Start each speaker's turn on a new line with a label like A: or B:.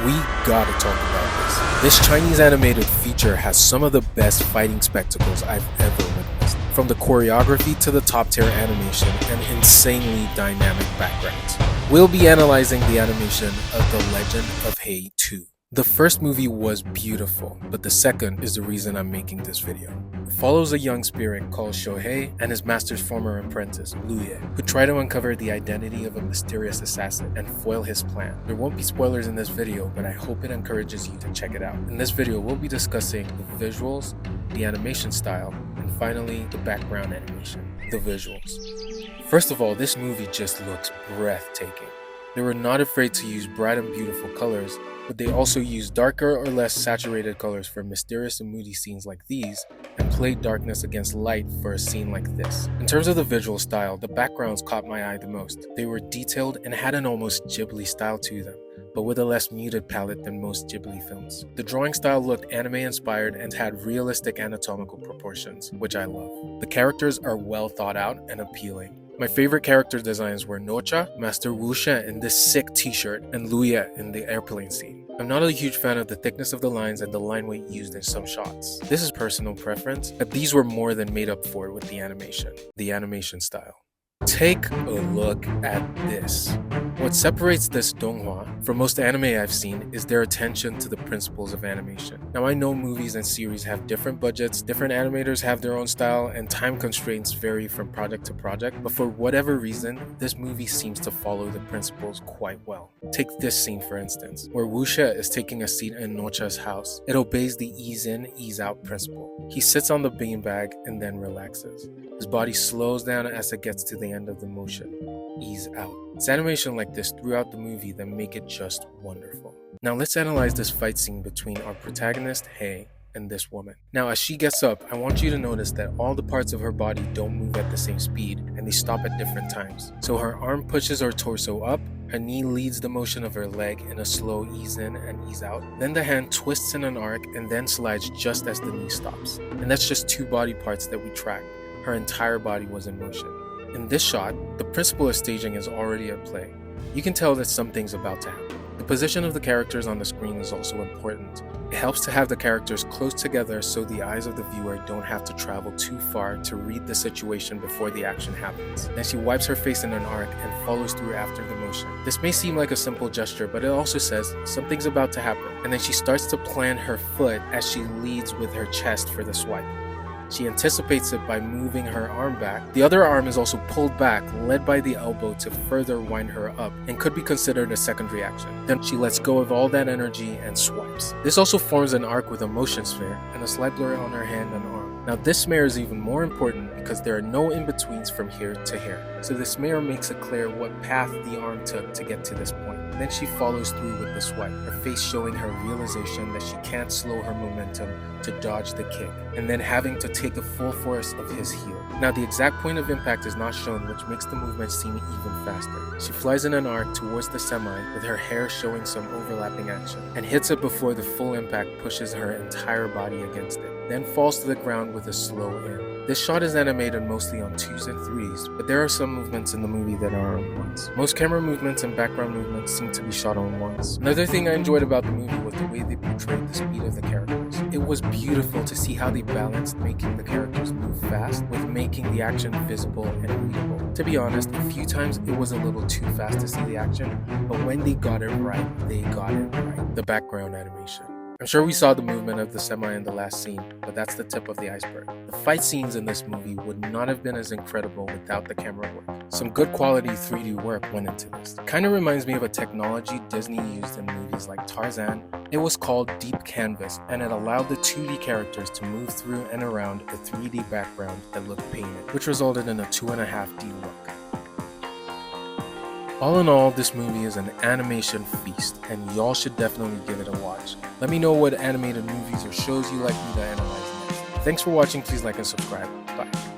A: we gotta talk about this. This Chinese animated feature has some of the best fighting spectacles I've ever witnessed. From the choreography to the top tier animation and insanely dynamic backgrounds. We'll be analyzing the animation of The Legend of HEI 2. The first movie was beautiful, but the second is the reason I'm making this video. It follows a young spirit called Shohei and his master's former apprentice, Adeoye, who try to uncover the identity of a mysterious assassin and foil his plan. There won't be spoilers in this video, but I hope it encourages you to check it out. In this video, we'll be discussing the visuals, the animation style, and finally, the background animation, the visuals. First of all, this movie just looks breathtaking. They were not afraid to use bright and beautiful colors, but they also used darker or less saturated colors for mysterious and moody scenes like these, and played darkness against light for a scene like this. In terms of the visual style, the backgrounds caught my eye the most. They were detailed and had an almost Ghibli style to them, but with a less muted palette than most Ghibli films. The drawing style looked anime-inspired and had realistic anatomical proportions, which I love. The characters are well thought out and appealing. My favorite character designs were Nocha, Master Wu Shen in this sick t-shirt, and Luya in the airplane scene. I'm not a huge fan of the thickness of the lines and the line weight used in some shots. This is personal preference, but these were more than made up for with the animation style. Take a look at this. What separates this donghua from most anime I've seen is their attention to the principles of animation. Now I know movies and series have different budgets, different animators have their own style, and time constraints vary from project to project, but for whatever reason, this movie seems to follow the principles quite well. Take this scene for instance, where Wuxia is taking a seat in Nocha's house. It obeys the ease in, ease out principle. He sits on the beanbag and then relaxes. His body slows down as it gets to the end of the motion. Ease out. It's animation like this throughout the movie that make it just wonderful. Now let's analyze this fight scene between our protagonist, Hei, and this woman. Now as she gets up, I want you to notice that all the parts of her body don't move at the same speed and they stop at different times. So her arm pushes her torso up, her knee leads the motion of her leg in a slow ease in and ease out. Then the hand twists in an arc and then slides just as the knee stops. And that's just two body parts that we tracked. Her entire body was in motion. In this shot, the principle of staging is already at play. You can tell that something's about to happen. The position of the characters on the screen is also important. It helps to have the characters close together so the eyes of the viewer don't have to travel too far to read the situation before the action happens. Then she wipes her face in an arc and follows through after the motion. This may seem like a simple gesture, but it also says something's about to happen. And then she starts to plant her foot as she leads with her chest for the swipe. She anticipates it by moving her arm back. The other arm is also pulled back, led by the elbow to further wind her up, and could be considered a second reaction. Then she lets go of all that energy and swipes. This also forms an arc with a motion sphere and a slight blur on her hand and arm. Now this smear is even more important because there are no in-betweens from here to here. So the smear makes it clear what path the arm took to get to this point. Then she follows through with the swipe, her face showing her realization that she can't slow her momentum to dodge the kick, and then having to take the full force of his heel. Now the exact point of impact is not shown, which makes the movement seem even faster. She flies in an arc towards the semi with her hair showing some overlapping action, and hits it before the full impact pushes her entire body against it, then falls to the ground with a slow in. This shot is animated mostly on 2s and 3s, but there are some movements in the movie that are on 1s. Most camera movements and background movements seem to be shot on 1s. Another thing I enjoyed about the movie was the way they portrayed the speed of the characters. It was beautiful to see how they balanced making the characters move fast with making the action visible and readable. To be honest, a few times it was a little too fast to see the action, but when they got it right, they got it right. The background animation. I'm sure we saw the movement of the semi in the last scene, but that's the tip of the iceberg. The fight scenes in this movie would not have been as incredible without the camera work. Some good quality 3D work went into this. Kinda reminds me of a technology Disney used in movies like Tarzan. It was called Deep Canvas, and it allowed the 2D characters to move through and around a 3D background that looked painted, which resulted in a 2.5D look. All in all, this movie is an animation feast, and y'all should definitely give it a watch. Let me know what animated movies or shows you like me to analyze next. Thanks for watching, please like and subscribe. Bye.